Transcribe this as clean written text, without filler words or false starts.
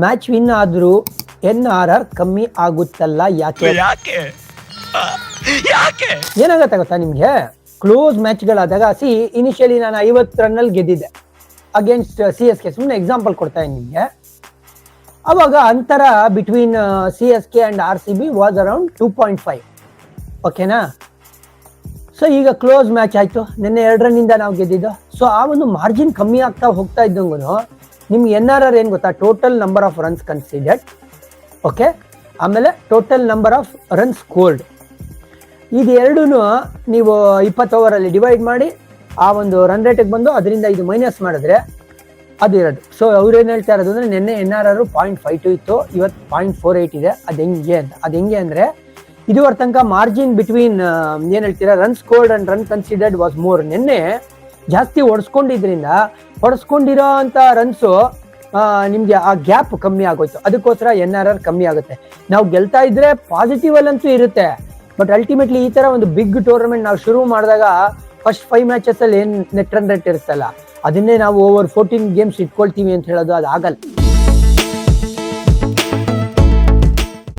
Match win ಆದ್ರೂ NRR ಕಮ್ಮಿ ಆಗುತ್ತಲ್ಲ ಯಾಕೆ? ಏನಾಗತ್ತೆ ಗೊತ್ತಾ ನಿಮ್ಗೆ, ಕ್ಲೋಸ್ ಮ್ಯಾಚ್ಗಳಾದಾಗ ಇನಿಷಿಯಲಿ ನಾನು 50 ರನ್ನಲ್ಲಿ ಗೆದ್ದಿದ್ದೆ ಅಗೇನ್ಸ್ಟ್ CSK. ಸುಮ್ಮನೆ ಎಕ್ಸಾಂಪಲ್ ಕೊಡ್ತಾ ಇದ್ದೀನಿ ನಿಮ್ಗೆ. ಅವಾಗ ಅಂತರ between CSK and RCB was around 2.5. ಓಕೆನಾ? ಸೊ ಈಗ ಕ್ಲೋಸ್ ಮ್ಯಾಚ್ ಆಯ್ತು, ನಿನ್ನೆ 2 ರನ್ನಿಂದ ನಾವು ಗೆದ್ದಿದ್ದು. ಸೊ ಆ ಒಂದು ಮಾರ್ಜಿನ್ ಕಮ್ಮಿ ಆಗ್ತಾ ಹೋಗ್ತಾ ಇದ್ದಂಗೂ ನಿಮ್ಗೆ NRR ಏನು ಗೊತ್ತಾ, total number of runs considered, okay, ಆಮೇಲೆ total number of runs scored. ಇದೆರಡೂ ನೀವು 20 ಓವರಲ್ಲಿ ಡಿವೈಡ್ ಮಾಡಿ ಆ ಒಂದು ರನ್ ರೇಟಿಗೆ ಬಂದು ಅದರಿಂದ ಇದು ಮೈನಸ್ ಮಾಡಿದ್ರೆ ಅದು ಇರೋದು. ಸೊ ಅವ್ರೇನು ಹೇಳ್ತಾ ಇರೋದು ಅಂದರೆ, ನಿನ್ನೆ NRR 0.52 ಇತ್ತು, ಇವತ್ತು 0.48 ಇದೆ. ಅದು ಹೆಂಗೆ ಅಂದರೆ ಇದುವರೆ ತನಕ ಮಾರ್ಜಿನ್ ಬಿಟ್ವೀನ್ ಏನು ಹೇಳ್ತೀರಾ run scored and run considered was more. ನಿನ್ನೆ ಜಾಸ್ತಿ ಹೊಡೆಸ್ಕೊಂಡಿರೋ ಅಂತ ರನ್ಸು ನಿಮಗೆ ಆ ಗ್ಯಾಪ್ ಕಮ್ಮಿ ಆಗೋಯ್ತು, ಅದಕ್ಕೋಸ್ಕರ NRR ಕಮ್ಮಿ ಆಗುತ್ತೆ. ನಾವು ಗೆಲ್ತಾ ಇದ್ರೆ ಪಾಸಿಟಿವ್ ಅಲ್ಲಂತೂ ಇರುತ್ತೆ, ಬಟ್ ಅಲ್ಟಿಮೇಟ್ಲಿ ಈ ತರ ಒಂದು ಬಿಗ್ ಟೂರ್ನಮೆಂಟ್ ನಾವು ಶುರು ಮಾಡಿದಾಗ ಫಸ್ಟ್ 5 ಮ್ಯಾಚಸ್ ಅಲ್ಲಿ ಏನ್ ನೆಟ್ ರನ್ ರೇಟ್ ಇರುತ್ತಲ್ಲ, ಅದನ್ನೇ ನಾವು ಓವರ್ 14 ಗೇಮ್ಸ್ ಇಟ್ಕೊಳ್ತೀವಿ ಅಂತ ಹೇಳೋದು ಅದು ಆಗಲ್ಲ.